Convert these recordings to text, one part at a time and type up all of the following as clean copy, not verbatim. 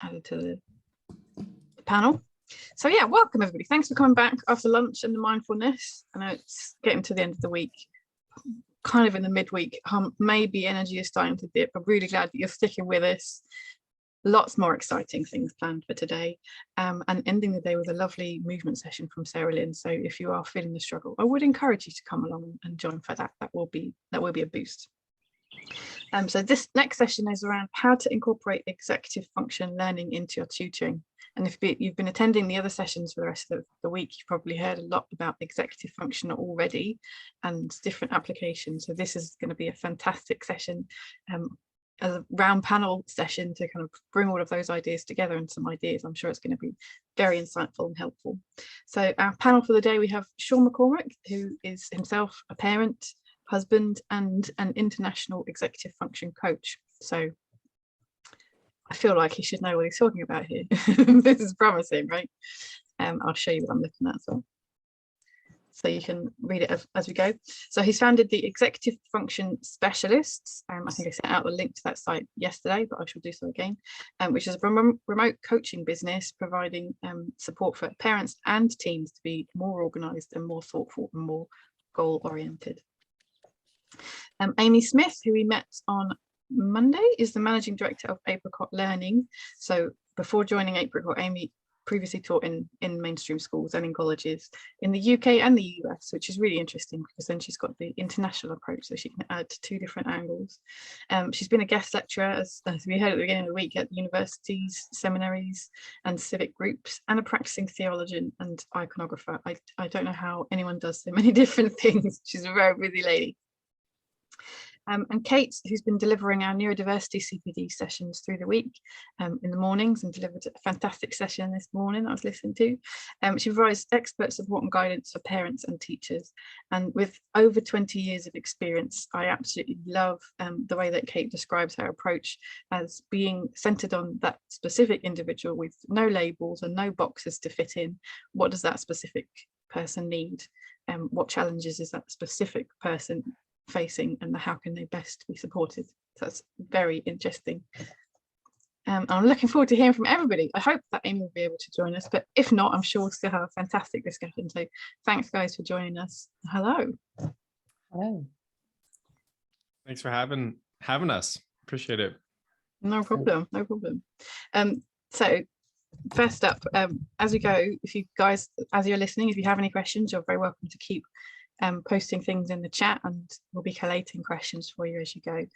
added to the panel. So yeah, welcome everybody. Thanks for coming back after lunch and the mindfulness. I know it's getting to the end of the week, kind of in the midweek. Maybe energy is starting to dip. I'm really glad that you're sticking with us. Lots more exciting things planned for today, and ending the day with a lovely movement session from Sarah Lynn. So if you are feeling the struggle, I would encourage you to come along and join for that. That will be a boost. So this next session is around how to incorporate executive function learning into your tutoring. And if you've been attending the other sessions for the rest of the week, you've probably heard a lot about executive function already and different applications. So this is going to be a fantastic session, as a round panel session to kind of bring all of those ideas together, and some ideas I'm sure it's going to be very insightful and helpful. So our panel for the day, we have Sean McCormick, who is himself a parent, husband, and an international executive function coach. So I feel like he should know what he's talking about here. This is promising, right? I'll show you what I'm looking at as well, so you can read it as we go. So he's founded the Executive Function Specialists. I think I sent out the link to that site yesterday, but I shall do so again, which is a remote coaching business providing support for parents and teams to be more organised and more thoughtful and more goal-oriented. Amy Smith, who we met on Monday, is the managing director of Apricot Learning. So before joining Apricot, Amy previously taught in mainstream schools and in colleges in the UK and the US, which is really interesting because then she's got the international approach, so she can add two different angles. She's been a guest lecturer, as we heard at the beginning of the week, at universities, seminaries and civic groups, and a practising theologian and iconographer. I don't know how anyone does so many different things. She's a very busy lady. And Kate, who's been delivering our neurodiversity CPD sessions through the week in the mornings, and delivered a fantastic session this morning I was listening to. She provides expert support and guidance for parents and teachers. And with over 20 years of experience, I absolutely love the way that Kate describes her approach as being centered on that specific individual with no labels and no boxes to fit in. What does that specific person need? What challenges is that specific person facing, and how can they best be supported? So that's very interesting. I'm looking forward to hearing from everybody. I hope that Amy will be able to join us, but if not, I'm sure we'll still have a fantastic discussion. So thanks guys for joining us. Hello. Hello. Thanks for having us. Appreciate it. No problem, no problem. So first up, as we go, if you guys, as you're listening, if you have any questions, you're very welcome to keep posting things in the chat, and we'll be collating questions for you as you go.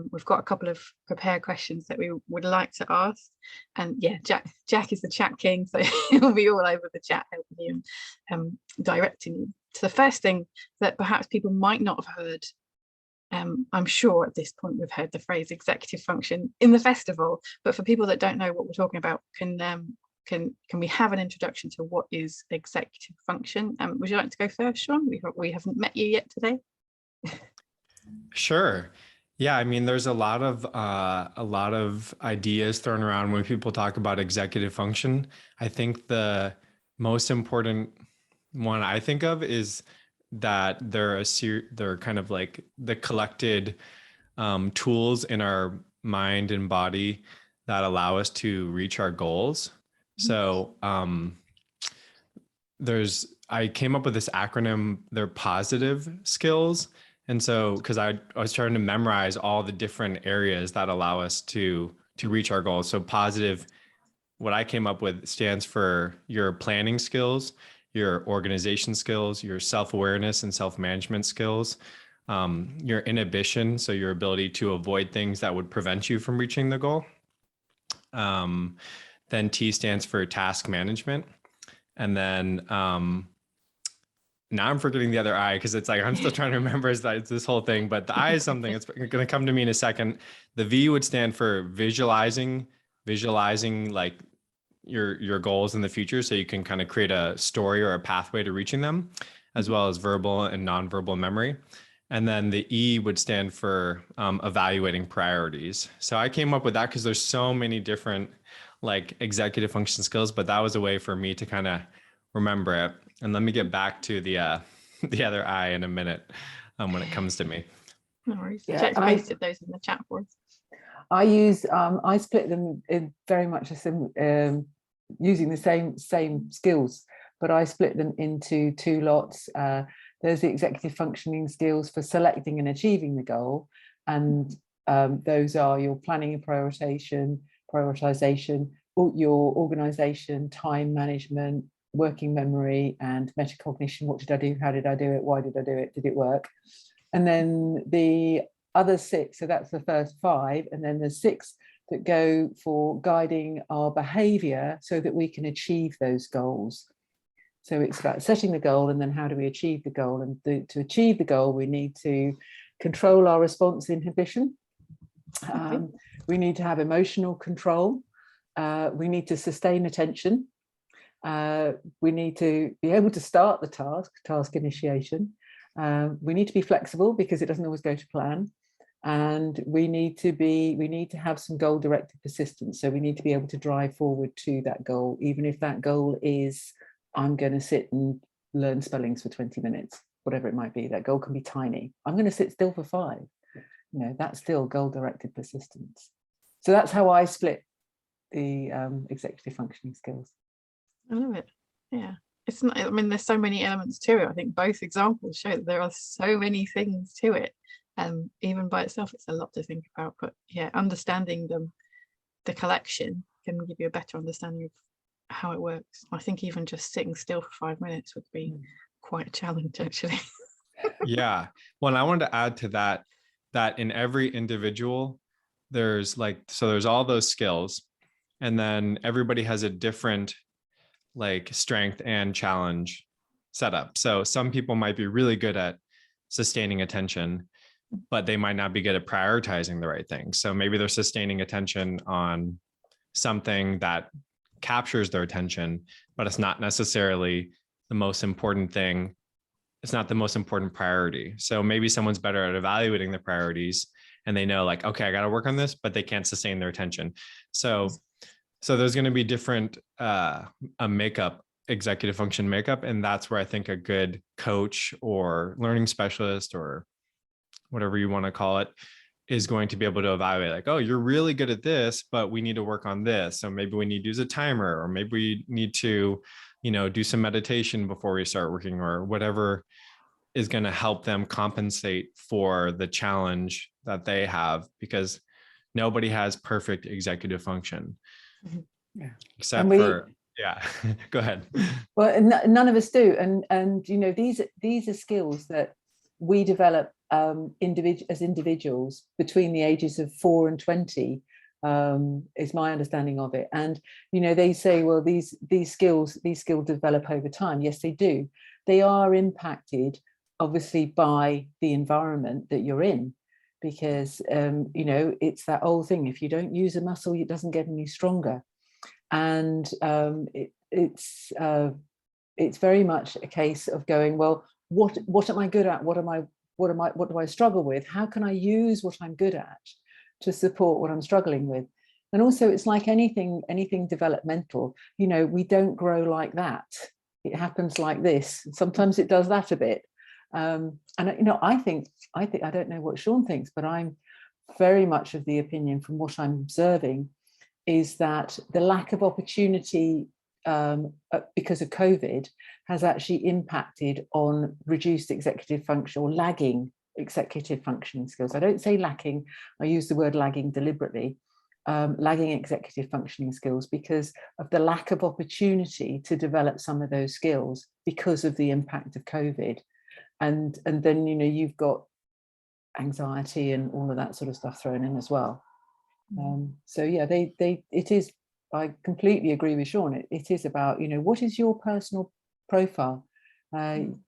We've got a couple of prepared questions that we would like to ask, and yeah, Jack is the chat king, so he'll be all over the chat helping you and directing you. So the first thing that perhaps people might not have heard, I'm sure at this point we've heard the phrase executive function in the festival, but for people that don't know what we're talking about, can we have an introduction to what is executive function? Would you like to go first, Sean? We haven't met you yet today. Sure. Yeah, I mean, there's a lot of ideas thrown around when people talk about executive function. I think the most important one I think of is that they're kind of like the collected tools in our mind and body that allow us to reach our goals. So I came up with this acronym, they're positive skills. And so, because I was trying to memorize all the different areas that allow us to reach our goals. So positive, what I came up with stands for your planning skills, your organization skills, your self-awareness and self-management skills, your inhibition, so your ability to avoid things that would prevent you from reaching the goal. Then T stands for task management. And then now I'm forgetting the other I, because it's like I'm still trying to remember this whole thing, but the I is something that's going to come to me in a second. The V would stand for visualizing like your goals in the future, so you can kind of create a story or a pathway to reaching them, as well as verbal and nonverbal memory. And then the E would stand for evaluating priorities. So I came up with that because there's so many different like executive function skills, but that was a way for me to kind of remember it. And let me get back to the other I in a minute when it comes to me. No worries. Yeah, Jack pasted those in the chat for us. I split them in very much using the same skills, but I split them into two lots. There's the executive functioning skills for selecting and achieving the goal, and those are your planning and prioritization, your organization, time management, working memory, and metacognition. What did I do? How did I do it? Why did I do it? Did it work? And then the other 6, so that's the first 5, and then there's 6 that go for guiding our behavior so that we can achieve those goals. So it's about setting the goal, and then how do we achieve the goal? And to achieve the goal, we need to control our response inhibition. We need to have emotional control. We need to sustain attention. We need to be able to start the task initiation. We need to be flexible because it doesn't always go to plan. And we need to have some goal-directed persistence. So we need to be able to drive forward to that goal, even if that goal is, I'm going to sit and learn spellings for 20 minutes, whatever it might be. That goal can be tiny. I'm going to sit still for 5. You know, that's still goal-directed persistence. So that's how I split the executive functioning skills. I love it. Yeah. It's not, I mean, there's so many elements to it. I think both examples show that there are so many things to it. Even by itself, it's a lot to think about. But yeah, understanding the collection can give you a better understanding of how it works. I think even just sitting still for 5 minutes would be quite a challenge, actually. Yeah. Well, and I wanted to add to that in every individual, there's all those skills, and then everybody has a different strength and challenge setup. So some people might be really good at sustaining attention, but they might not be good at prioritizing the right thing. So maybe they're sustaining attention on something that captures their attention, but it's not necessarily the most important thing. It's not the most important priority. So maybe someone's better at evaluating the priorities, and they know okay, I got to work on this, but they can't sustain their attention. So there's going to be different executive function makeup. And that's where I think a good coach or learning specialist or whatever you want to call it is going to be able to evaluate oh, you're really good at this, but we need to work on this. So maybe we need to use a timer, or maybe we need to, do some meditation before we start working, or whatever is going to help them compensate for the challenge that they have, because nobody has perfect executive function. Yeah. Except for, yeah, go ahead. Well, none of us do. And these are skills that we develop as individuals between the ages of 4 and 20, is my understanding of it. And they say, well, these skills develop over time. Yes, they do. They are impacted obviously by the environment that you're in, because it's that old thing, if you don't use a muscle, it doesn't get any stronger. And it's very much a case of going, well, what am I good at? What do I struggle with? How can I use what I'm good at to support what I'm struggling with? And also, it's like anything developmental, we don't grow like that. It happens like this. Sometimes it does that a bit. And I think I don't know what Sean thinks, but I'm very much of the opinion, from what I'm observing, is that the lack of opportunity because of COVID has actually impacted on reduced executive function, or lagging executive functioning skills. I don't say lacking, I use the word lagging deliberately, lagging executive functioning skills, because of the lack of opportunity to develop some of those skills because of the impact of COVID. And then, you've got anxiety and all of that sort of stuff thrown in as well. So yeah, it is, I completely agree with Sean. It is about, what is your personal profile? And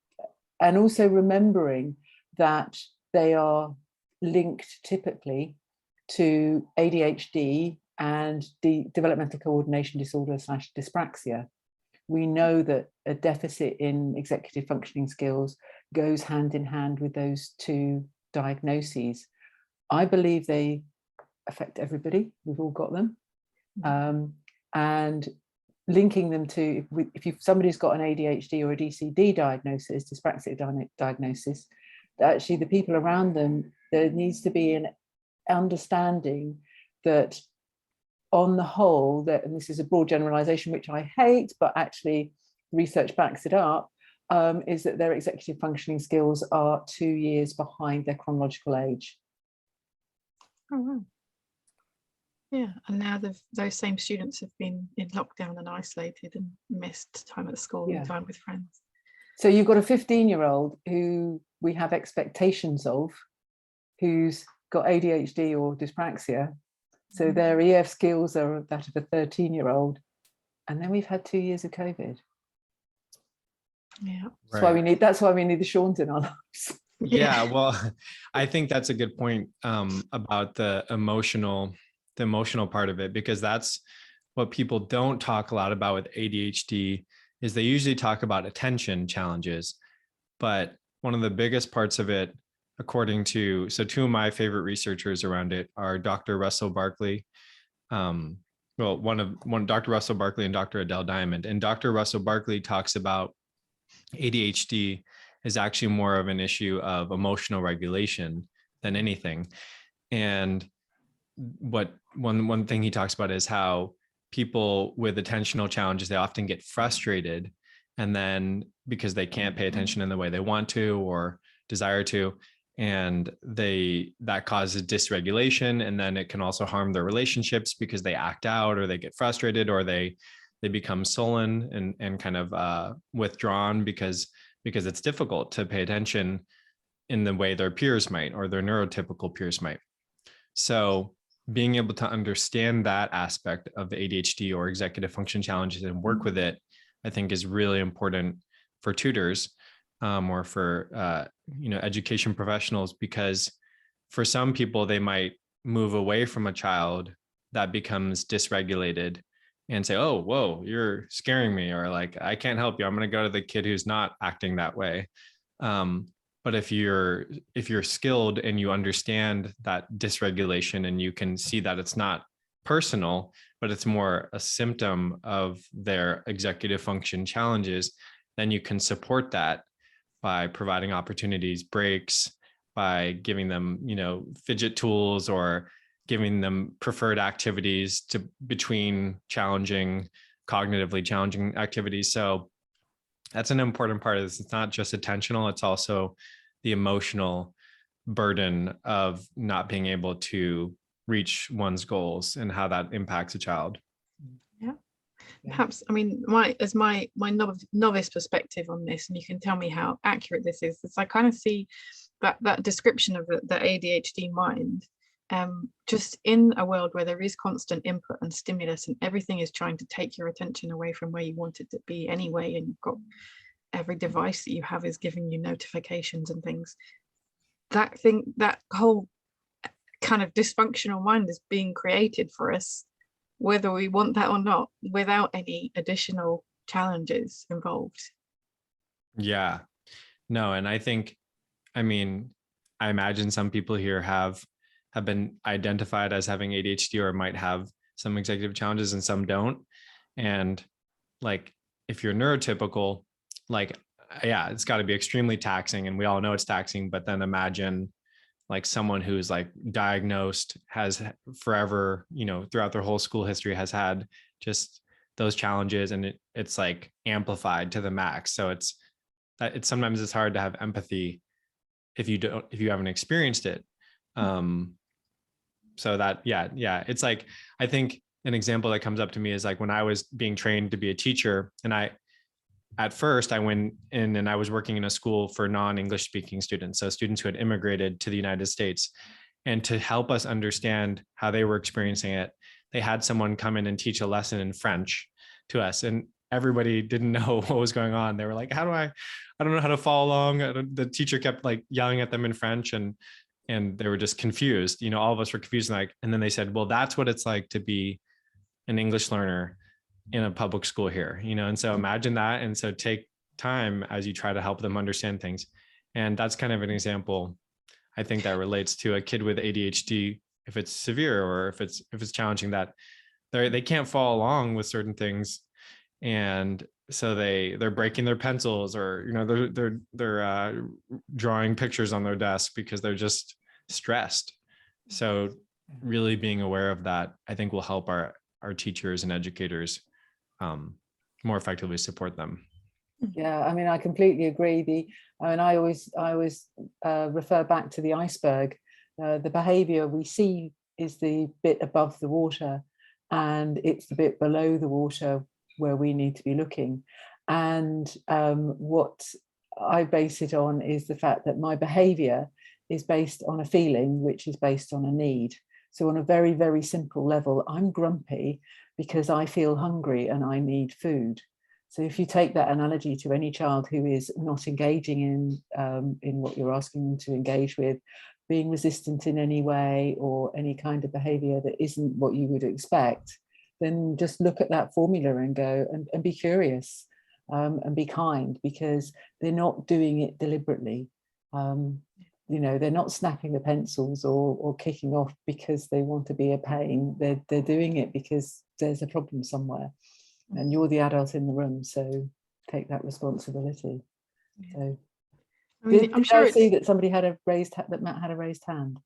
also remembering that they are linked typically to ADHD and the developmental coordination disorder / dyspraxia. We know that a deficit in executive functioning skills goes hand in hand with those two diagnoses. I believe they affect everybody. We've all got them. And linking them to, if somebody's got an ADHD or a DCD diagnosis, dyspraxic diagnosis, actually the people around them, there needs to be an understanding that on the whole, that, and this is a broad generalization, which I hate, but actually research backs it up, is that their executive functioning skills are 2 years behind their chronological age. Oh, wow. Yeah, and now those same students have been in lockdown and isolated and missed time at school and time with friends. So you've got a 15-year-old who we have expectations of, who's got ADHD or dyspraxia. So their EF skills are that of a 13-year-old. And then we've had 2 years of COVID. Yeah. That's why we need the Seans in our lives. Yeah, well, I think that's a good point about the emotional part of it, because that's what people don't talk a lot about with ADHD. Is they usually talk about attention challenges, but one of the biggest parts of it, according to, so two of my favorite researchers around it are Dr. Russell Barkley. Dr. Russell Barkley and Dr. Adele Diamond. And Dr. Russell Barkley talks about ADHD is actually more of an issue of emotional regulation than anything. And what one thing he talks about is how people with attentional challenges, they often get frustrated, and then because they can't pay attention in the way they want to or desire to, and that causes dysregulation, and then it can also harm their relationships because they act out or they get frustrated or they become sullen and kind of withdrawn because it's difficult to pay attention in the way their peers might or their neurotypical peers might. So being able to understand that aspect of the ADHD or executive function challenges and work with it, I think is really important for tutors or for education professionals, because for some people, they might move away from a child that becomes dysregulated and say, oh, whoa, you're scaring me, or like, I can't help you. I'm going to go to the kid who's not acting that way. But if you're skilled and you understand that dysregulation and you can see that it's not personal, but it's more a symptom of their executive function challenges, then you can support that by providing opportunities, breaks, by giving them, fidget tools or giving them preferred activities between cognitively challenging activities. So that's an important part of this. It's not just attentional, it's also the emotional burden of not being able to reach one's goals and how that impacts a child. Yeah. Perhaps, I mean, my novice perspective on this, and you can tell me how accurate this is I kind of see that description of the ADHD mind just in a world where there is constant input and stimulus and everything is trying to take your attention away from where you want it to be anyway, and you've got every device that you have is giving you notifications and things. That whole kind of dysfunctional mind is being created for us, whether we want that or not, without any additional challenges involved. Yeah, no, and I imagine some people here have been identified as having ADHD or might have some executive challenges and some don't. And like, if you're neurotypical, like, yeah, it's got to be extremely taxing, and we all know it's taxing, but then imagine like someone who's like diagnosed, has forever, throughout their whole school history has had just those challenges, and it's like amplified to the max. So it's sometimes it's hard to have empathy if you haven't experienced it. So that, yeah, it's like, I think an example that comes up to me is like when I was being trained to be a teacher, and at first I went in and I was working in a school for non-English speaking students. So students who had immigrated to the United States, and to help us understand how they were experiencing it, they had someone come in and teach a lesson in French to us. And everybody didn't know what was going on. They were like, I don't know how to follow along. The teacher kept like yelling at them in French, and they were just confused. All of us were confused. And then they said, well, that's what it's like to be an English learner in a public school here, and so imagine that. And so take time as you try to help them understand things. And that's kind of an example, I think, that relates to a kid with ADHD, if it's severe or if it's challenging, that they can't follow along with certain things. And so they're breaking their pencils, or, they're drawing pictures on their desk because they're just stressed. So really being aware of that, I think will help our teachers and educators more effectively support them. Yeah, I mean, I completely agree. I always refer back to the iceberg. The behavior we see is the bit above the water, and it's the bit below the water where we need to be looking. And what I base it on is the fact that my behavior is based on a feeling, which is based on a need. So on a very, very simple level, I'm grumpy because I feel hungry and I need food. So if you take that analogy to any child who is not engaging in what you're asking them to engage with, being resistant in any way or any kind of behavior that isn't what you would expect, then just look at that formula and go and be curious and be kind, because they're not doing it deliberately. They're not snapping the pencils or kicking off because they want to be a pain. They're doing it because there's a problem somewhere. And you're the adult in the room, so take that responsibility. So, I mean, I'm sure I see that somebody had that Matt had a raised hand.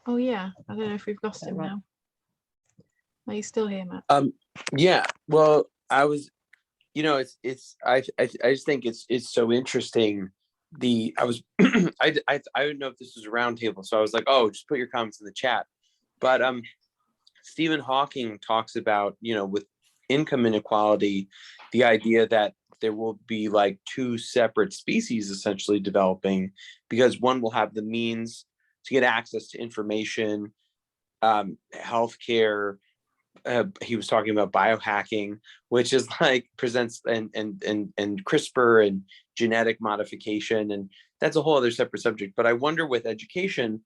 Oh yeah, I don't know if we've lost him now. Are you still here, Matt? Yeah. Well, I was, I just think it's so interesting. I don't know if this was a round table, so I was like, oh, just put your comments in the chat. But Stephen Hawking talks about, with income inequality, the idea that there will be like two separate species essentially developing, because one will have the means to get access to information, healthcare. He was talking about biohacking, which is like presents and CRISPR and genetic modification, and that's a whole other separate subject. But I wonder with education,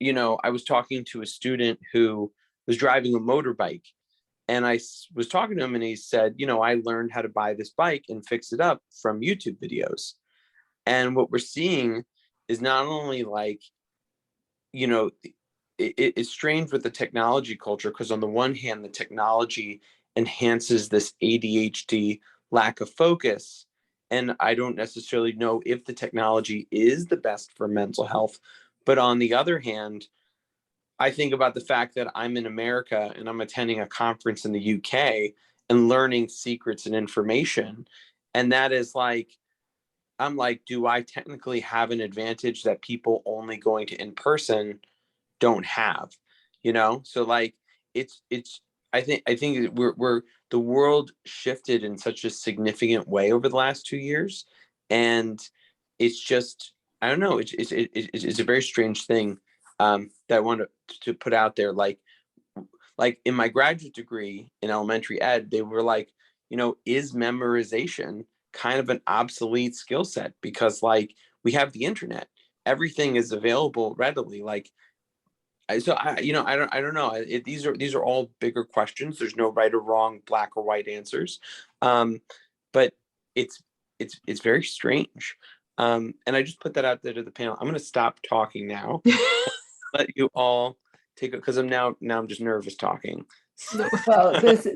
I was talking to a student who was driving a motorbike, and I was talking to him, and he said, I learned how to buy this bike and fix it up from YouTube videos. And what we're seeing is not only like, it's strange with the technology culture, because on the one hand, the technology enhances this ADHD lack of focus. And I don't necessarily know if the technology is the best for mental health. But on the other hand, I think about the fact that I'm in America and I'm attending a conference in the UK and learning secrets and information. And that is like, I'm like, do I technically have an advantage that people only going to in person don't have? So like I think we're the world shifted in such a significant way over the last 2 years, and it's just, I don't know, it's a very strange thing that I want to put out there. Like in my graduate degree in elementary ed, they were like, is memorization kind of an obsolete skill set? Because like we have the internet, everything is available readily. Like, so I don't know. These are all bigger questions. There's no right or wrong, black or white answers, but it's very strange. And I just put that out there to the panel. I'm going to stop talking now. Let you all take it, because I'm just nervous talking. Well, there's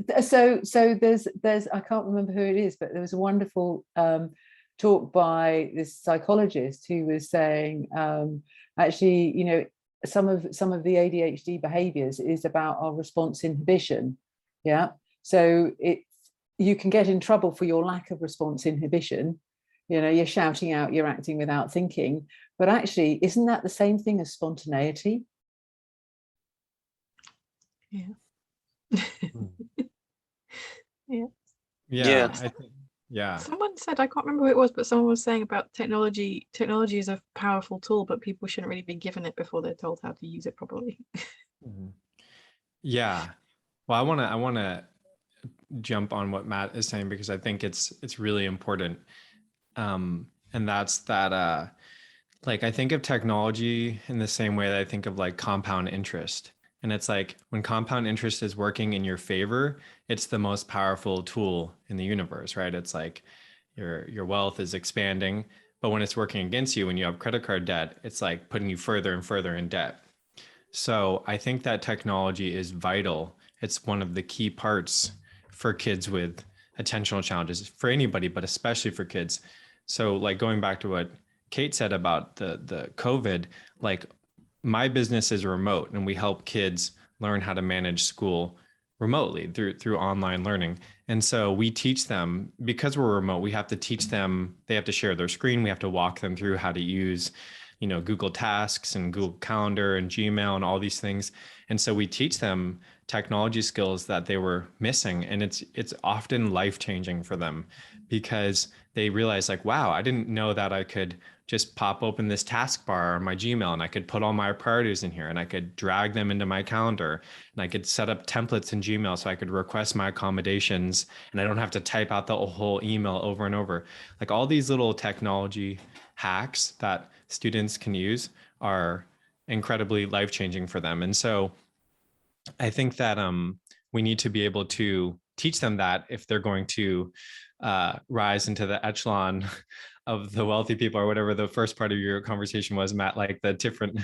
I can't remember who it is, but there was a wonderful talk by this psychologist who was saying, actually, some of the ADHD behaviors is about our response inhibition. Yeah. So you can get in trouble for your lack of response inhibition. You're shouting out, you're acting without thinking, but actually, isn't that the same thing as spontaneity? Yeah. Yeah. Yeah. I think, yeah. Someone said, I can't remember who it was, but someone was saying about technology. Technology is a powerful tool, but people shouldn't really be given it before they're told how to use it properly. Yeah. Well, I want to jump on what Matt is saying, because I think it's really important. And that's that, like, I think of technology in the same way that I think of like compound interest. And it's like when compound interest is working in your favor, it's the most powerful tool in the universe, right? It's like your wealth is expanding, but when it's working against you, when you have credit card debt, it's like putting you further and further in debt. So I think that technology is vital. It's one of the key parts for kids with attentional challenges, for anybody, but especially for kids. So like going back to what Kate said about the COVID, like my business is remote and we help kids learn how to manage school remotely through online learning. And so we teach them, because we're remote, we have to teach them, they have to share their screen. We have to walk them through how to use, Google Tasks and Google Calendar and Gmail and all these things. And so we teach them technology skills that they were missing. And it's often life-changing for them, because they realize, like, wow, I didn't know that I could just pop open this taskbar on my Gmail and I could put all my priorities in here and I could drag them into my calendar and I could set up templates in Gmail so I could request my accommodations and I don't have to type out the whole email over and over. Like, all these little technology hacks that students can use are incredibly life-changing for them. And so I think that we need to be able to teach them that if they're going to rise into the echelon of the wealthy people, or whatever the first part of your conversation was, Matt, like the different,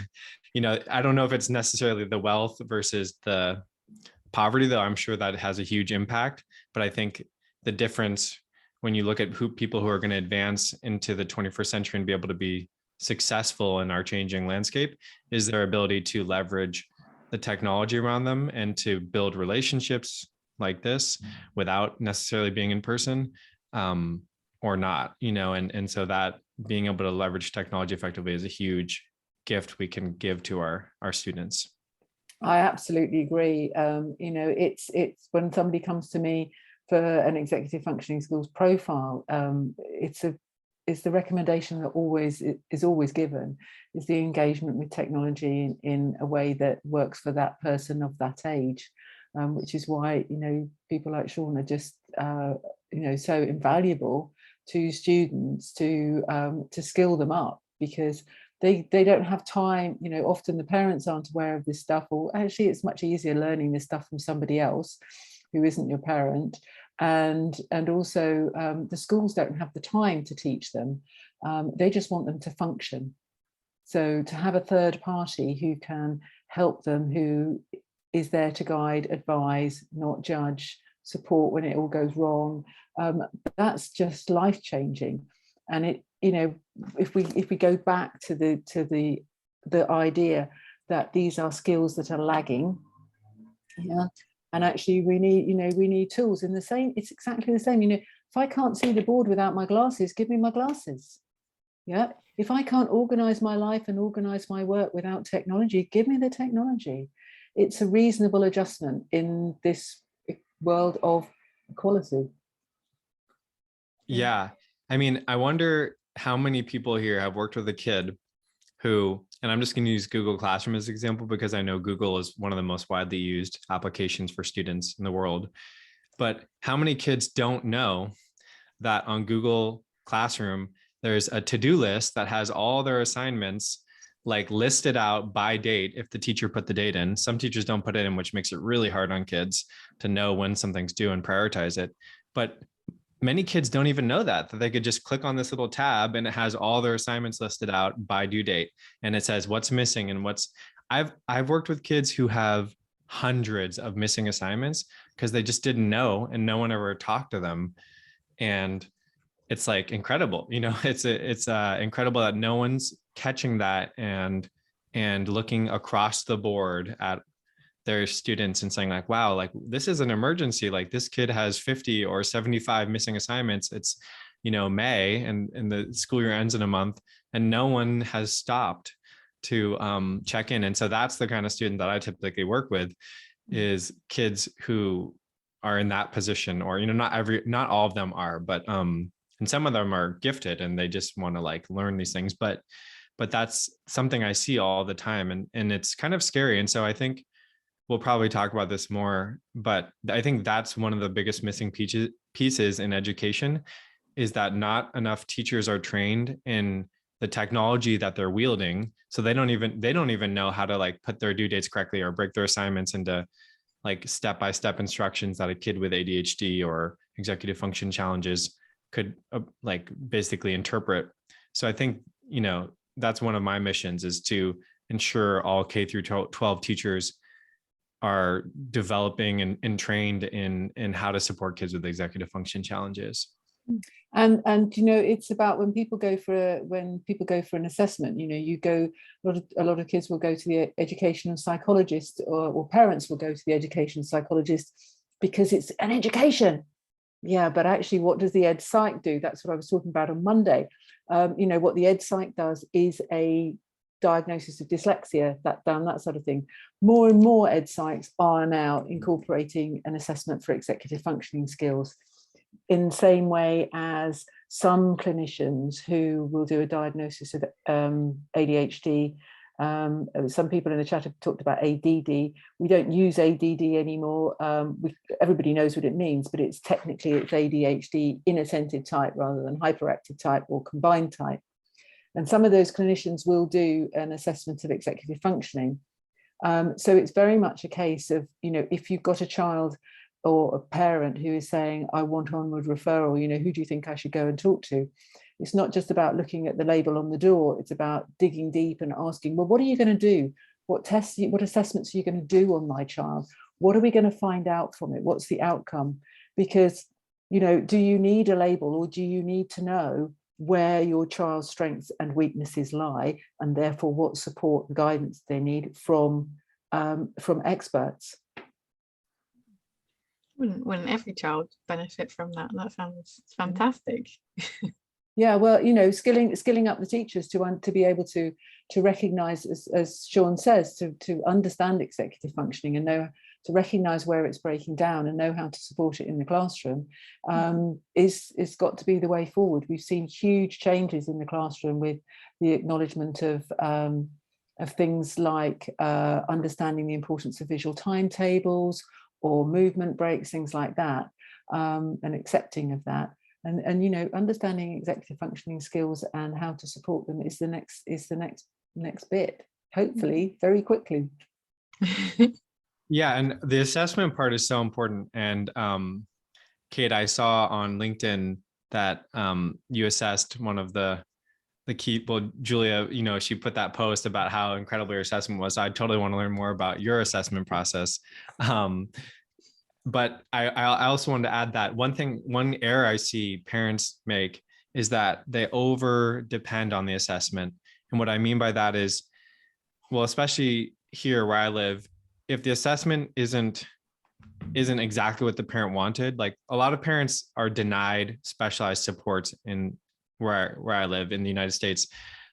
I don't know if it's necessarily the wealth versus the poverty, though I'm sure that has a huge impact. But I think the difference when you look at people who are going to advance into the 21st century and be able to be successful in our changing landscape is their ability to leverage the technology around them and to build relationships like this without necessarily being in person, or not, and so that being able to leverage technology effectively is a huge gift we can give to our students. I absolutely agree. It's when somebody comes to me for an executive functioning skills profile, it's the recommendation that is always given is the engagement with technology in a way that works for that person of that age, which is why people like Sean are just so invaluable to students to skill them up, because they don't have time. Often the parents aren't aware of this stuff, or actually it's much easier learning this stuff from somebody else who isn't your parent. And also the schools don't have the time to teach them. They just want them to function. So to have a third party who can help them, who is there to guide, advise, not judge, support when it all goes wrong, that's just life-changing. And it, if we go back to the idea that these are skills that are lagging, and actually we need tools in the same. It's exactly the same. If I can't see the board without my glasses, give me my glasses. If I can't organize my life and organize my work without technology, give me the technology. It's a reasonable adjustment in this world of equality. Yeah. I mean, I wonder how many people here have worked with a kid who, and I'm just going to use Google Classroom as an example because I know Google is one of the most widely used applications for students in the world. But how many kids don't know that on Google Classroom, there's a to-do list that has all their assignments like listed out by date if the teacher put the date in. Some teachers don't put it in, which makes it really hard on kids to know when something's due and prioritize it. But many kids don't even know that they could just click on this little tab and it has all their assignments listed out by due date. And it says what's missing and I've worked with kids who have hundreds of missing assignments because they just didn't know and no one ever talked to them. And it's like incredible, it's incredible that no one's catching that and looking across the board at their students and saying like, wow, like this is an emergency. Like this kid has 50 or 75 missing assignments. It's, May and the school year ends in a month and no one has stopped to check in. And so that's the kind of student that I typically work with is kids who are in that position, or, not all of them are, but and some of them are gifted and they just want to like learn these things, but that's something I see all the time and it's kind of scary. And so I think we'll probably talk about this more, but I think that's one of the biggest missing pieces in education is that not enough teachers are trained in the technology that they're wielding. So they don't even know how to like put their due dates correctly or break their assignments into like step-by-step instructions that a kid with ADHD or executive function challenges could like basically interpret. So I think, that's one of my missions is to ensure all K through 12 teachers are developing and trained in how to support kids with executive function challenges. And you know, it's about when people go for an assessment, you know, a lot of kids will go to the educational psychologist, or parents will go to the educational psychologist because it's an education. Yeah, but actually, what does the ed psych do? That's what I was talking about on Monday. You know, what the ed psych does is a diagnosis of dyslexia, that sort of thing. More and more ed psychs are now incorporating an assessment for executive functioning skills, in the same way as some clinicians who will do a diagnosis of ADHD. Some people in the chat have talked about ADD. We don't use ADD anymore. Everybody knows what it means, but it's ADHD inattentive type rather than hyperactive type or combined type. And some of those clinicians will do an assessment of executive functioning. So it's very much a case of, you know, if you've got a child or a parent who is saying, I want onward referral, you know, who do you think I should go and talk to? It's not just about looking at the label on the door. It's about digging deep and asking, well, what are you going to do? What tests, what assessments are you going to do on my child? What are we going to find out from it? What's the outcome? Because, you know, do you need a label, or do you need to know where your child's strengths and weaknesses lie, and therefore what support and guidance they need from experts? Wouldn't every child benefit from that? That sounds fantastic. Yeah, well, you know, skilling up the teachers to be able to recognise, as Sean says, to understand executive functioning and know to recognise where it's breaking down and know how to support it in the classroom, is got to be the way forward. We've seen huge changes in the classroom with the acknowledgement of things like understanding the importance of visual timetables or movement breaks, things like that, and accepting of that. And you know, understanding executive functioning skills and how to support them is the next bit, hopefully very quickly. Yeah, and the assessment part is so important. And Kate, I saw on LinkedIn that you assessed one of the key, well, Julia, you know, she put that post about how incredible your assessment was. I totally want to learn more about your assessment process. But I also wanted to add that one error I see parents make is that they over depend on the assessment. And what I mean by that is, well, especially here where I live, if the assessment isn't exactly what the parent wanted, like a lot of parents are denied specialized supports in where I live in the United States,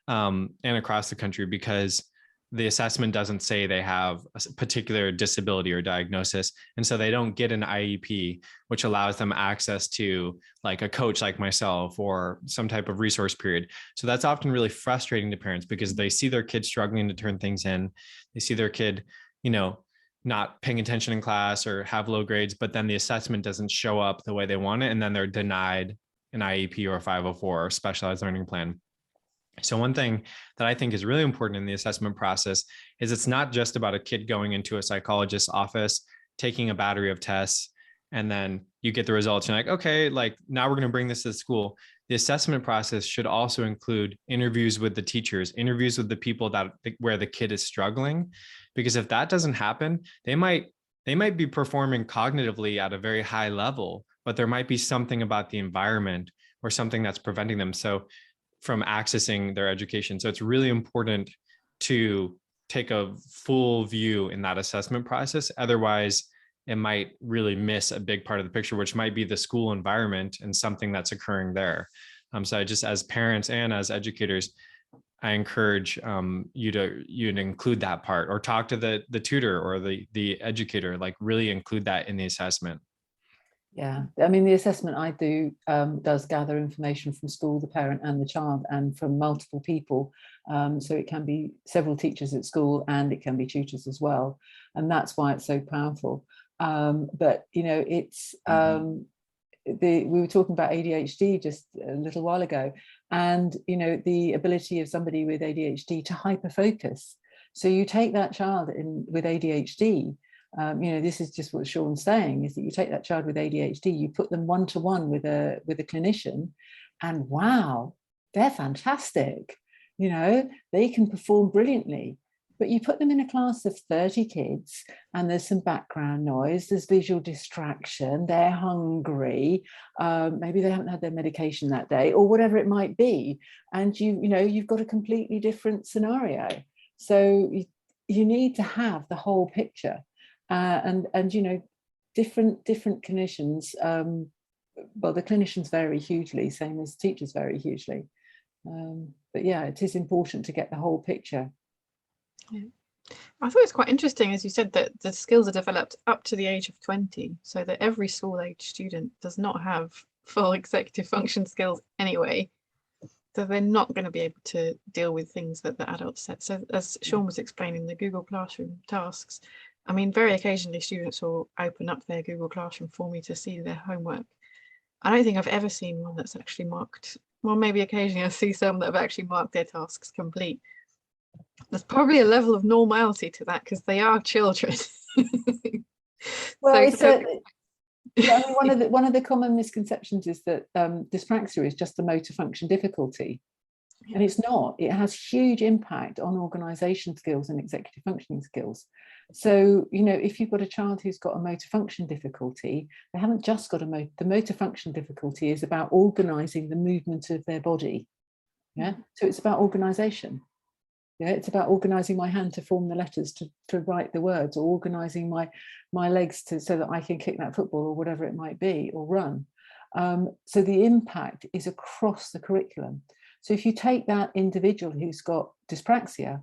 and across the country, because the assessment doesn't say they have a particular disability or diagnosis. And so they don't get an IEP, which allows them access to like a coach like myself or some type of resource period. So that's often really frustrating to parents, because they see their kid struggling to turn things in. They see their kid, you know, not paying attention in class or have low grades, but then the assessment doesn't show up the way they want it. And then they're denied an IEP or a 504 or specialized learning plan. So one thing that I think is really important in the assessment process is it's not just about a kid going into a psychologist's office, taking a battery of tests, and then you get the results. And you're like, okay, like now we're going to bring this to the school. The assessment process should also include interviews with the teachers, interviews with the people where the kid is struggling, because if that doesn't happen, they might be performing cognitively at a very high level, but there might be something about the environment or something that's preventing them from accessing their education. So it's really important to take a full view in that assessment process. Otherwise, it might really miss a big part of the picture, which might be the school environment and something that's occurring there. So just as parents and as educators, I encourage you to include that part, or talk to the tutor or the educator, like really include that in the assessment. Yeah, I mean, the assessment I do does gather information from school, the parent and the child, and from multiple people. So it can be several teachers at school, and it can be tutors as well. And that's why it's so powerful. But, you know, it's we were talking about ADHD just a little while ago, and, you know, the ability of somebody with ADHD to hyperfocus. So you take that child with ADHD, you know, this is just what Sean's saying, is that you take that child with ADHD, you put them one-to-one with a clinician, and wow, they're fantastic. You know, they can perform brilliantly. But you put them in a class of 30 kids and there's some background noise, there's visual distraction, they're hungry, maybe they haven't had their medication that day or whatever it might be. And you've got a completely different scenario. So you need to have the whole picture. And different clinicians, well, the clinicians vary hugely, same as teachers vary hugely. But yeah, it is important to get the whole picture. Yeah. I thought it was quite interesting, as you said, that the skills are developed up to the age of 20, so that every school age student does not have full executive function skills anyway. So they're not going to be able to deal with things that the adults set. So as Sean was explaining, the Google Classroom tasks, I mean, very occasionally students will open up their Google Classroom for me to see their homework. I don't think I've ever seen one that's actually marked. Well, maybe occasionally I see some that have actually marked their tasks complete. There's probably a level of normality to that because they are children. Well, one of the common misconceptions is that dyspraxia is just a motor function difficulty. Yeah. And it's not. It has huge impact on organisation skills and executive functioning skills. So, if you've got a child who's got a motor function difficulty, they haven't just got the motor function difficulty is about organising the movement of their body. Yeah. So it's about organisation. Yeah, it's about organising my hand to form the letters to write the words, or organising my legs so that I can kick that football or whatever it might be, or run. So the impact is across the curriculum. So if you take that individual who's got dyspraxia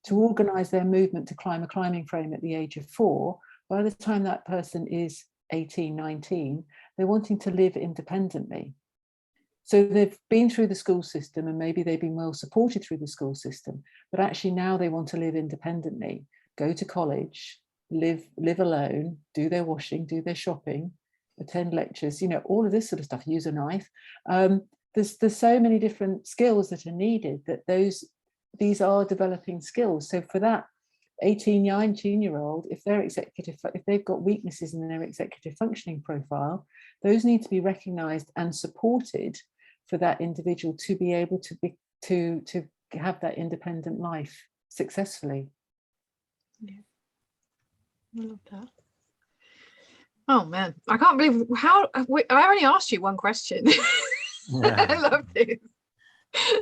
to organise their movement to climb a climbing frame at the age of 4, by the time that person is 18, 19, they're wanting to live independently. So they've been through the school system and maybe they've been well supported through the school system, but actually now they want to live independently, go to college, live alone, do their washing, do their shopping, attend lectures, all of this sort of stuff, use a knife. There's so many different skills that are needed that these are developing skills. So for that 18, 19-year-old, if they've got weaknesses in their executive functioning profile, those need to be recognised and supported for that individual to be able to have that independent life successfully. Yeah, I love that. Oh man, I can't believe I only asked you one question. Yeah. I love this.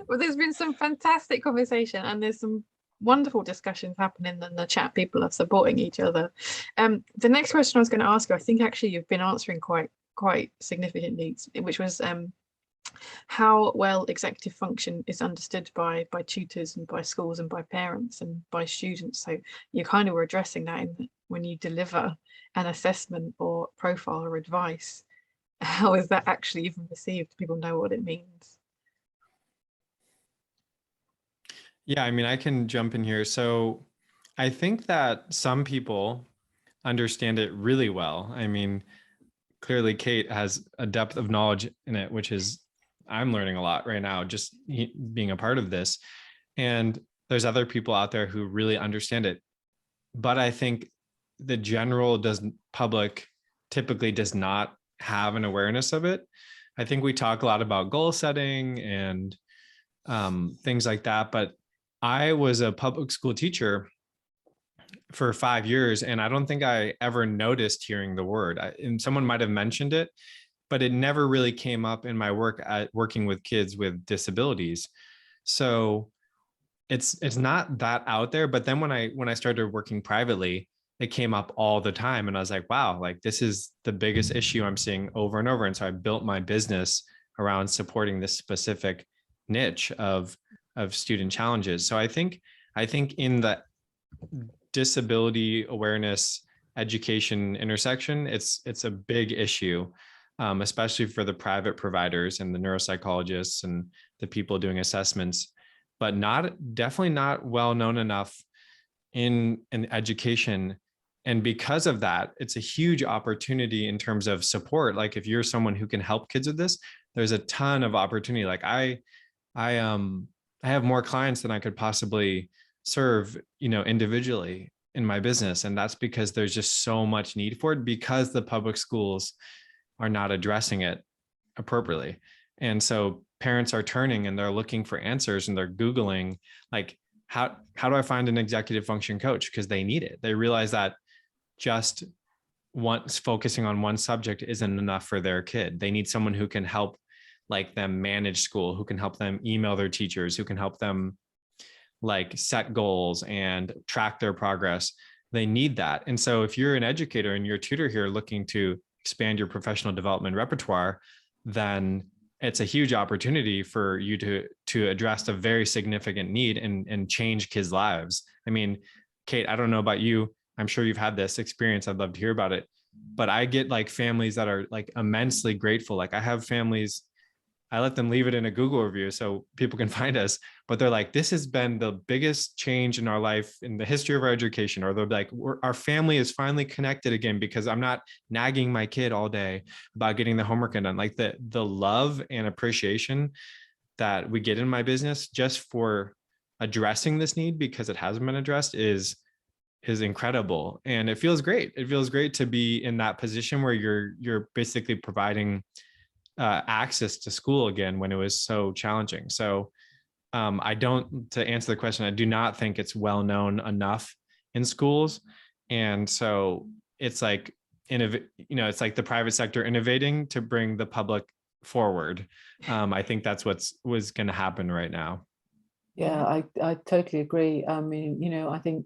But there's been some fantastic conversation and there's some wonderful discussions happening in the chat. People are supporting each other. The next question I was going to ask you, I think actually you've been answering quite significantly, which was how well executive function is understood by tutors and by schools and by parents and by students. So you kind of were addressing that when you deliver an assessment or profile or advice. How is that actually even received? Do people know what it means? Yeah, I mean, I can jump in here. So I think that some people understand it really well. I mean, clearly Kate has a depth of knowledge in it, which is, I'm learning a lot right now, just being a part of this. And there's other people out there who really understand it. But I think the general public typically does not have an awareness of it. I think we talk a lot about goal setting and things like that, but I was a public school teacher for 5 years, and I don't think I ever noticed hearing the word. And someone might have mentioned it, but it never really came up in my work at working with kids with disabilities. So it's not that out there. But then when I started working privately, it came up all the time, and I was like, wow, like this is the biggest issue I'm seeing over and over. And so I built my business around supporting this specific niche of student challenges. So I think in the disability awareness education intersection, it's a big issue, especially for the private providers and the neuropsychologists and the people doing assessments, but definitely not well known enough in education. And because of that, it's a huge opportunity in terms of support. Like if you're someone who can help kids with this, there's a ton of opportunity. Like I have more clients than I could possibly serve, individually in my business. And that's because there's just so much need for it, because the public schools are not addressing it appropriately. And so parents are turning and they're looking for answers and they're Googling, like, how do I find an executive function coach? Because they need it. They realize that just once focusing on one subject isn't enough for their kid. They need someone who can help like them manage school, who can help them email their teachers, who can help them like set goals and track their progress. They need that. And so if you're an educator and you're a tutor here looking to expand your professional development repertoire, then it's a huge opportunity for you to address a very significant need and change kids' lives. I mean, Kate, I don't know about you. I'm sure you've had this experience. I'd love to hear about it. But I get like families that are like immensely grateful. Like I have families, I let them leave it in a Google review so people can find us, but they're like, this has been the biggest change in our life in the history of our education. Or they're like, our family is finally connected again because I'm not nagging my kid all day about getting the homework done. Like the love and appreciation that we get in my business just for addressing this need because it hasn't been addressed is incredible. And it feels great. It feels great to be in that position where you're basically providing access to school again when it was so challenging. So to answer the question, I do not think it's well known enough in schools. And so it's like, it's like the private sector innovating to bring the public forward. I think that's was going to happen right now. Yeah, I totally agree. I mean, I think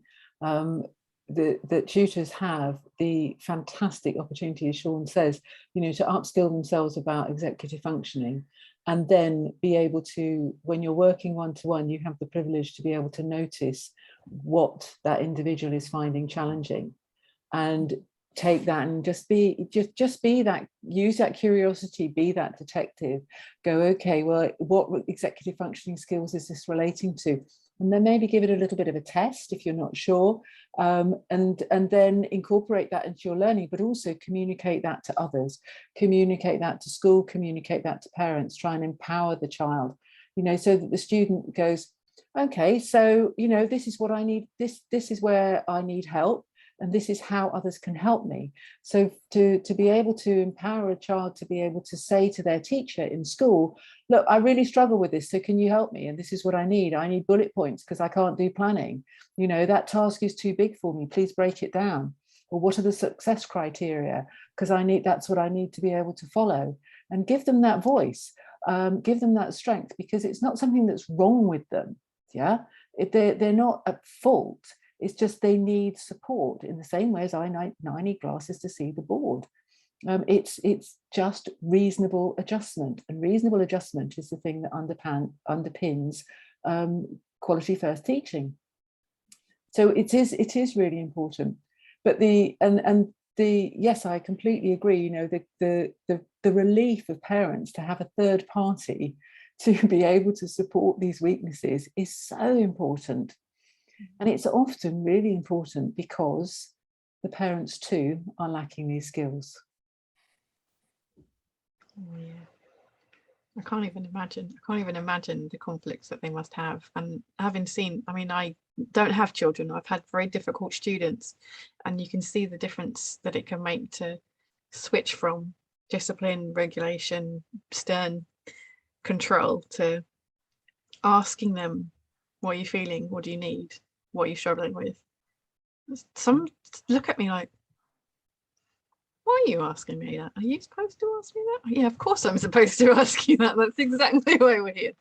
that tutors have the fantastic opportunity, as Sean says, to upskill themselves about executive functioning, and then be able to, when you're working one-to-one, you have the privilege to be able to notice what that individual is finding challenging, and take that and just be that, use that curiosity, be that detective, go, okay, well, what executive functioning skills is this relating to? And then maybe give it a little bit of a test if you're not sure, and then incorporate that into your learning, but also communicate that to others, communicate that to school, communicate that to parents, try and empower the child, so that the student goes, okay, so, this is what I need, this is where I need help, and this is how others can help me. So to be able to empower a child to be able to say to their teacher in school, look, I really struggle with this, so can you help me? And this is what I need bullet points because I can't do planning. That task is too big for me, please break it down. Or what are the success criteria? Because that's what I need to be able to follow. And give them that voice, give them that strength, because it's not something that's wrong with them. Yeah, they're not at fault. It's just they need support in the same way as I need glasses to see the board. It's just reasonable adjustment, and reasonable adjustment is the thing that underpins quality first teaching. So it is really important. But yes, I completely agree. The relief of parents to have a third party to be able to support these weaknesses is so important. And it's often really important because the parents too are lacking these skills. Oh, yeah. I can't even imagine the conflicts that they must have. And having seen, I don't have children, I've had very difficult students, and you can see the difference that it can make to switch from discipline, regulation, stern control to asking them, what are you feeling? What do you need? What are you struggling with? Some look at me like, why are you asking me that? Are you supposed to ask me that? Yeah, of course I'm supposed to ask you that. That's exactly why we're here.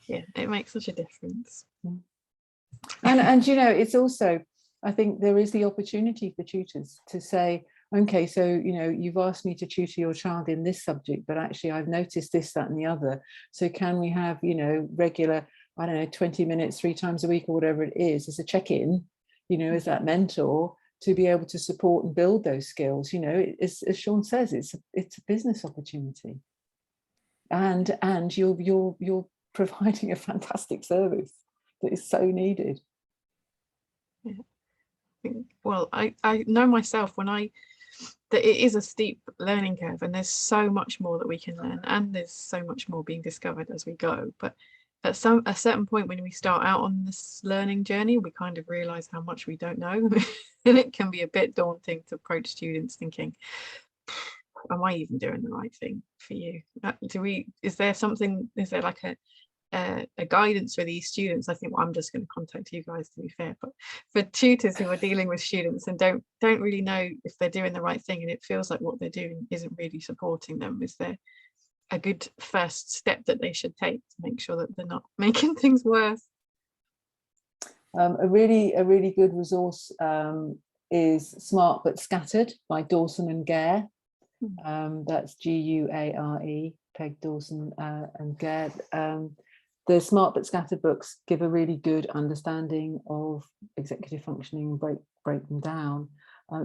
Yeah, it makes such a difference. And it's also, I think there is the opportunity for tutors to say, okay, so you've asked me to tutor your child in this subject, but actually I've noticed this, that, and the other. So can we have regular, 20 minutes 3 times a week or whatever it is, as a check-in, as that mentor, to be able to support and build those skills. As Sean says, it's a business opportunity, and you're providing a fantastic service that is so needed. Yeah. Well, I know myself that it is a steep learning curve, and there's so much more that we can learn, and there's so much more being discovered as we go. But at a certain point when we start out on this learning journey, we kind of realize how much we don't know. And it can be a bit daunting to approach students thinking, am I even doing the right thing for you? Is there like a guidance for these students, I think, well, I'm just going to contact you guys, to be fair, but for tutors who are dealing with students and don't really know if they're doing the right thing, and it feels like what they're doing isn't really supporting them, is there a good first step that they should take to make sure that they're not making things worse? A really good resource is Smart But Scattered by Dawson and Gare. That's Guare, Peg Dawson and Gare. The Smart But Scattered books give a really good understanding of executive functioning and break them down.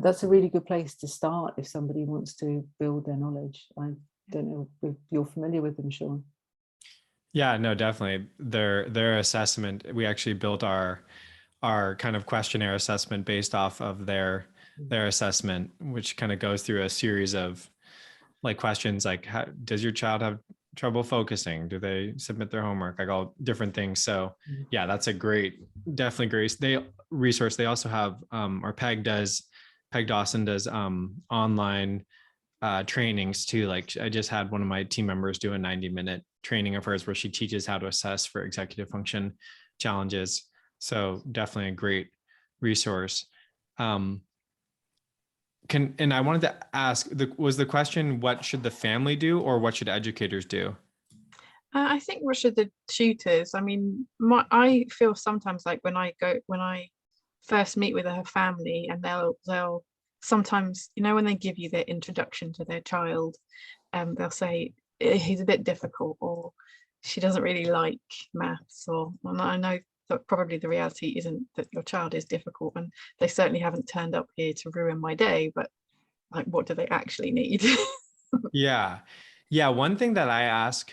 That's a really good place to start if somebody wants to build their knowledge. I don't know if you're familiar with them, Sean. Yeah, no, definitely. Their assessment, we actually built our kind of questionnaire assessment based off of their assessment, which kind of goes through a series of like questions like, does your child have trouble focusing? Do they submit their homework? Like all different things. So yeah, that's a definitely great resource. They also have, or Peg Dawson does online trainings too. Like I just had one of my team members do a 90-minute training of hers where she teaches how to assess for executive function challenges. So definitely a great resource. And I wanted to ask, was the question, what should the family do or what should educators do? I think what should the tutors? I mean, I feel sometimes like when I first meet with her family, and they'll sometimes, you know, when they give you their introduction to their child, they'll say he's a bit difficult, or she doesn't really like maths, or well, I know that probably the reality isn't that your child is difficult, and they certainly haven't turned up here to ruin my day, but like, what do they actually need? Yeah. One thing that I ask,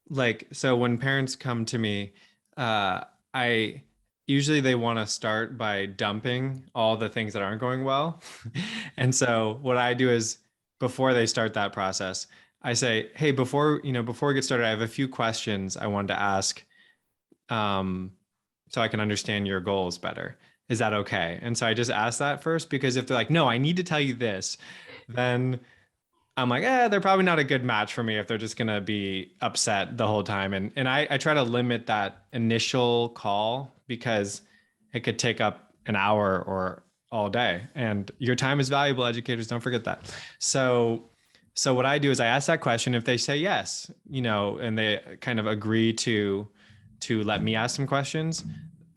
like, so when parents come to me, I usually they want to start by dumping all the things that aren't going well. And so what I do is, before they start that process, I say, hey, before we get started, I have a few questions I wanted to ask, so I can understand your goals better. Is that okay? And so I just ask that first, because if they're like, no, I need to tell you this, then I'm like, they're probably not a good match for me if they're just going to be upset the whole time. And I try to limit that initial call, because it could take up an hour or all day, and your time is valuable, educators, don't forget that. So what I do is I ask that question. If they say yes, and they kind of agree to let me ask some questions,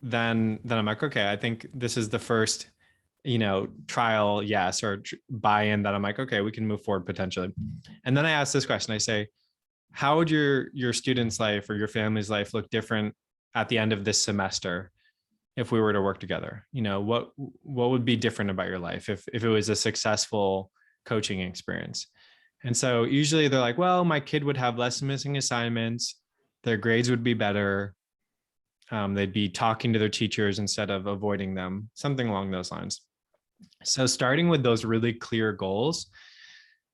then I'm like, okay, I think this is the first, trial yes, or buy-in that I'm like, okay, we can move forward potentially. And then I ask this question. I say, how would your student's life or your family's life look different at the end of this semester if we were to work together? What would be different about your life if it was a successful coaching experience? And so usually they're like, well, my kid would have less missing assignments, their grades would be better, they'd be talking to their teachers instead of avoiding them, something along those lines. So starting with those really clear goals,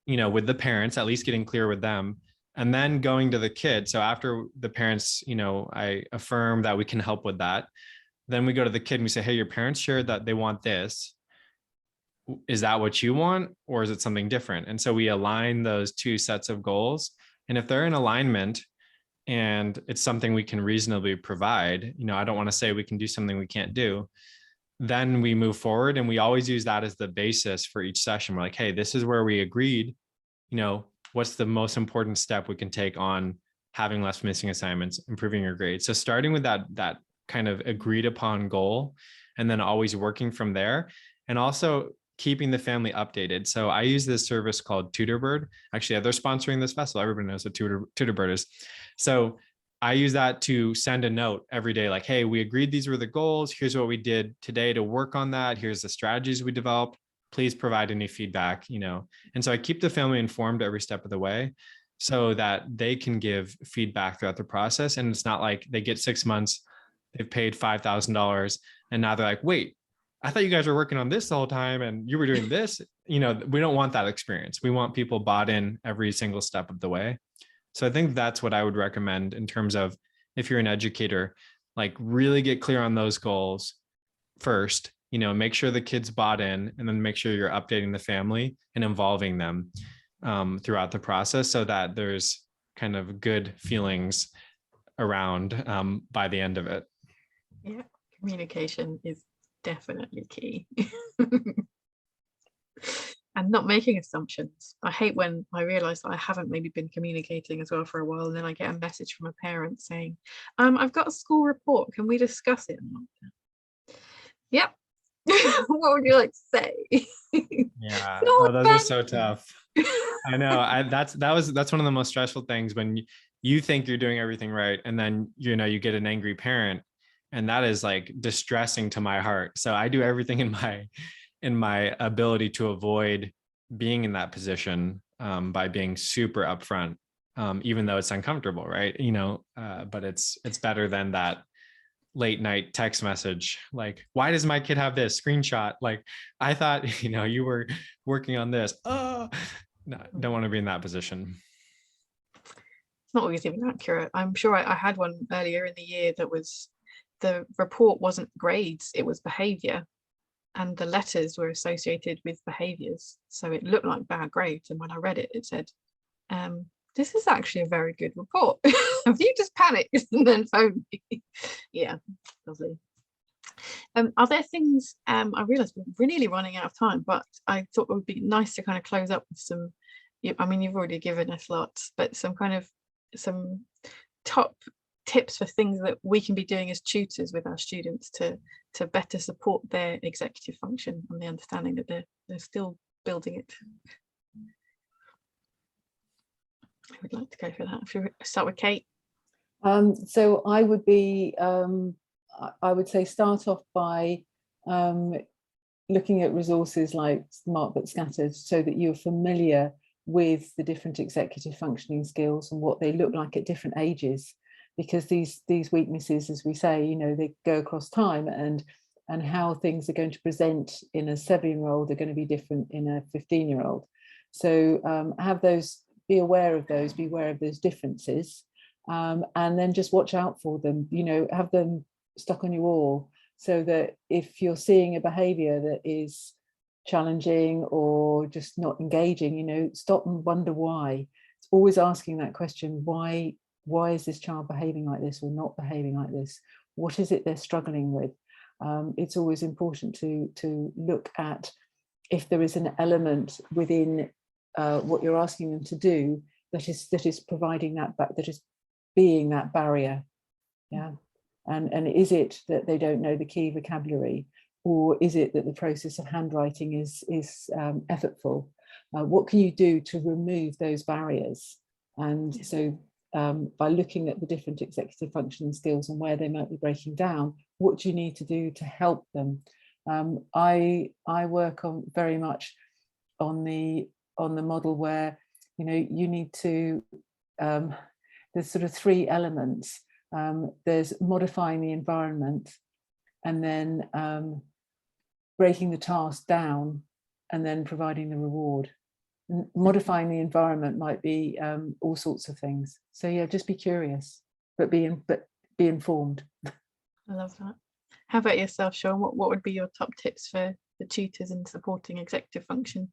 with the parents, at least getting clear with them, and then going to the kid. So after the parents, I affirm that we can help with that. Then we go to the kid and we say, hey, your parents shared that they want this. Is that what you want, or is it something different? And so we align those two sets of goals. And if they're in alignment and it's something we can reasonably provide, I don't want to say we can do something we can't do, then we move forward. And we always use that as the basis for each session. We're like, hey, this is where we agreed, what's the most important step we can take on having less missing assignments, improving your grades. So starting with that kind of agreed upon goal, and then always working from there, and also keeping the family updated. So I use this service called TutorBird. Actually, they're sponsoring this festival. Everybody knows what TutorBird is. So I use that to send a note every day, like, hey, we agreed these were the goals. Here's what we did today to work on that. Here's the strategies we developed. Please provide any feedback, And so I keep the family informed every step of the way so that they can give feedback throughout the process. And it's not like they get 6 months, they've paid $5,000, and now they're like, wait, I thought you guys were working on this the whole time and you were doing this. We don't want that experience. We want people bought in every single step of the way. So I think that's what I would recommend in terms of, if you're an educator, like really get clear on those goals first, make sure the kids bought in, and then make sure you're updating the family and involving them throughout the process so that there's kind of good feelings around by the end of it. Yeah, communication is definitely key. And not making assumptions. I hate when I realize that I haven't maybe been communicating as well for a while, and then I get a message from a parent saying, I've got a school report, can we discuss it? Yep. What would you like to say? Yeah. No, Oh, those are so tough. I know. That's one of the most stressful things, when you think you're doing everything right, and then you get an angry parent, and that is like distressing to my heart. So I do everything in my ability to avoid being in that position, by being super upfront, even though it's uncomfortable, right? But it's better than that late night text message like, why does my kid have this screenshot, like, I thought you were working on this. Oh no, don't want to be in that position. It's not always even accurate. I'm sure I had one earlier in the year that was, the report wasn't grades, it was behavior, and the letters were associated with behaviors, so it looked like bad grades. And when I read it, it said, this is actually a very good report. Have you just panicked and then phoned me? Yeah, lovely. Are there things, I realize we're nearly running out of time, but I thought it would be nice to kind of close up with some, I mean, you've already given us lots, but some top tips for things that we can be doing as tutors with our students to better support their executive function, and the understanding that they're still building it. I would like to go for that. If you start with Kate. So I would be, I would say start off by looking at resources like Smart but Scattered, so that you're familiar with the different executive functioning skills and what they look like at different ages, because these weaknesses, as we say, they go across time, and how things are going to present in a 7-year-old are going to be different in a 15-year-old. So have those, be aware of those differences, and then just watch out for them, have them stuck on your wall, so that if you're seeing a behavior that is challenging or just not engaging, stop and wonder why. It's always asking that question, why is this child behaving like this or not behaving like this? What is it they're struggling with? It's always important to look at if there is an element within what you're asking them to do that is providing that is being that barrier. Yeah. And is it that they don't know the key vocabulary, or is it that the process of handwriting is effortful? What can you do to remove those barriers? And so by looking at the different executive functioning skills and where they might be breaking down, what do you need to do to help them? I work on very much on the model where you need to, there's sort of 3 elements. There's modifying the environment, and then breaking the task down, and then providing the reward. Modifying the environment might be all sorts of things. So yeah, just be curious, but be informed. I love that. How about yourself, Sean? What would be your top tips for the tutors in supporting executive function?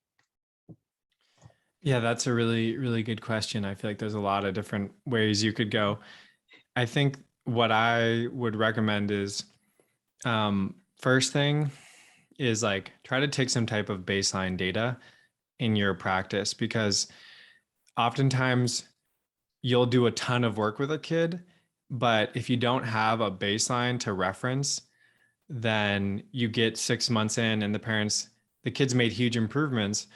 Yeah, that's a really, really good question. I feel like there's a lot of different ways you could go. I think what I would recommend is, first thing is like, try to take some type of baseline data in your practice, because oftentimes you'll do a ton of work with a kid, but if you don't have a baseline to reference, then you get 6 months in and the kids made huge improvements,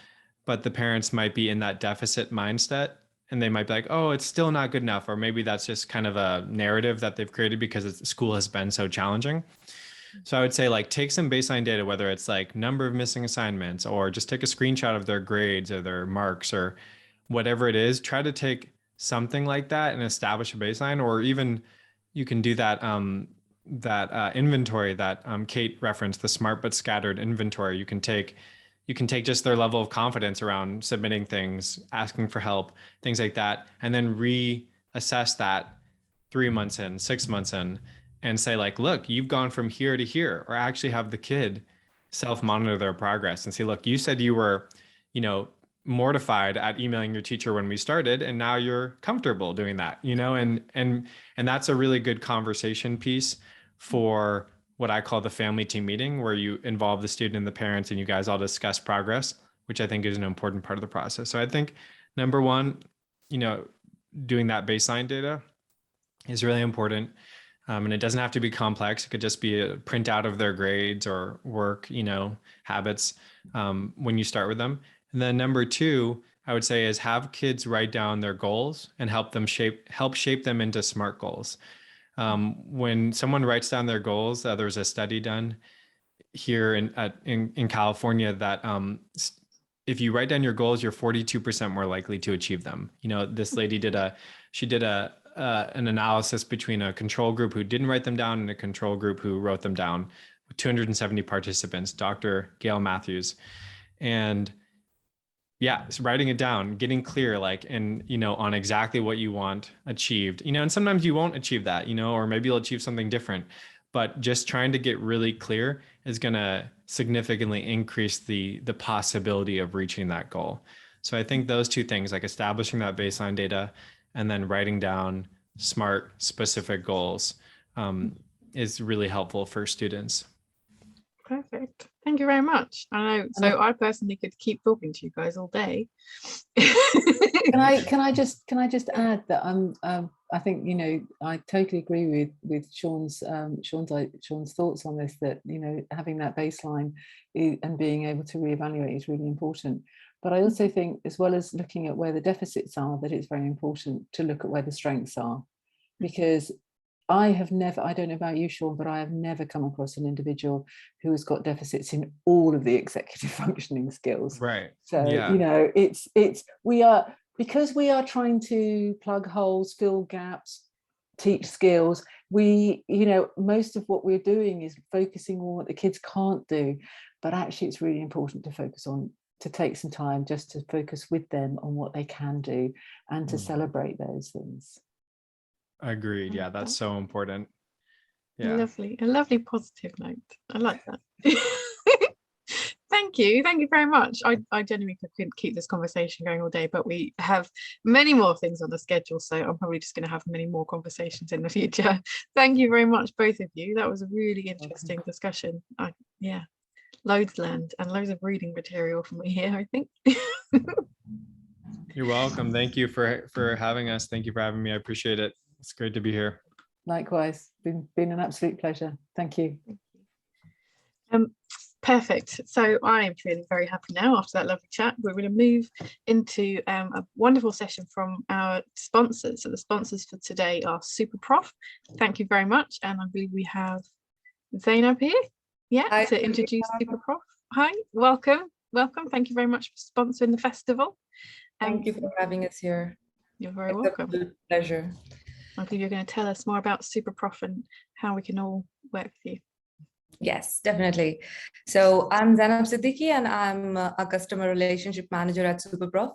but the parents might be in that deficit mindset, and they might be like, oh, it's still not good enough. Or maybe that's just kind of a narrative that they've created because school has been so challenging. So I would say, like, take some baseline data, whether it's like number of missing assignments, or just take a screenshot of their grades or their marks or whatever it is. Try to take something like that and establish a baseline. Or even you can do that inventory that Kate referenced, the Smart but Scattered inventory. You can take just their level of confidence around submitting things, asking for help, things like that, and then reassess that 3 months in, 6 months in, and say, like, look, you've gone from here to here. Or actually have the kid self-monitor their progress and say, look, you said you were, mortified at emailing your teacher when we started, and now you're comfortable doing that, you know, and that's a really good conversation piece for what I call the family team meeting, where you involve the student and the parents and you guys all discuss progress, which I think is an important part of the process. So I think number one, you know, doing that baseline data is really important. And it doesn't have to be complex. It could just be a printout of their grades or work, you know, habits when you start with them. And then number two, I would say, is have kids write down their goals and help shape them into SMART goals. When someone writes down their goals, there's a study done here in California that if you write down your goals, you're 42% more likely to achieve them. You know, this lady did an analysis between a control group who didn't write them down and a control group who wrote them down with 270 participants, Dr. Gail Matthews. And yeah, so writing it down, getting clear, like, and, you know, on exactly what you want achieved, you know, and sometimes you won't achieve that, you know, or maybe you'll achieve something different, but just trying to get really clear is going to significantly increase the possibility of reaching that goal. So I think those two things, like establishing that baseline data and then writing down SMART specific goals, is really helpful for students. Perfect. Thank you very much. I know. So I personally could keep talking to you guys all day. Can I just add that I think, you know, I totally agree with Sean's thoughts on this, that, you know, having that baseline and being able to reevaluate is really important. But I also think, as well as looking at where the deficits are, that it's very important to look at where the strengths are, because I don't know about you, Sean, but I have never come across an individual who has got deficits in all of the executive functioning skills. Right. So, yeah. you know, because we are trying to plug holes, fill gaps, teach skills, you know, most of what we're doing is focusing on what the kids can't do. But actually, it's really important to take some time just to focus with them on what they can do and to celebrate those things. Agreed. Yeah, that's so important. Yeah. A lovely positive note. I like that. Thank you very much. I genuinely couldn't keep this conversation going all day, but we have many more things on the schedule, so I'm probably just going to have many more conversations in the future. Thank you very much, both of you. That was a really interesting discussion. Yeah, loads learned and loads of reading material for me here, I think. You're welcome. Thank you for having us. Thank you for having me. I appreciate it. It's great to be here. Likewise, been an absolute pleasure. Thank you. Perfect. So I am feeling very happy now after that lovely chat. We're going to move into a wonderful session from our sponsors. So the sponsors for today are SuperProf. Thank you very much. And I believe we have Zainab here. Yeah, hi, to introduce SuperProf. Hi, welcome. Thank you very much for sponsoring the festival. Thank you for having us here. You're very welcome. It's a pleasure. I believe you're going to tell us more about SuperProf and how we can all work with you. Yes, definitely. So I'm Zainab Siddiqui and I'm a customer relationship manager at SuperProf.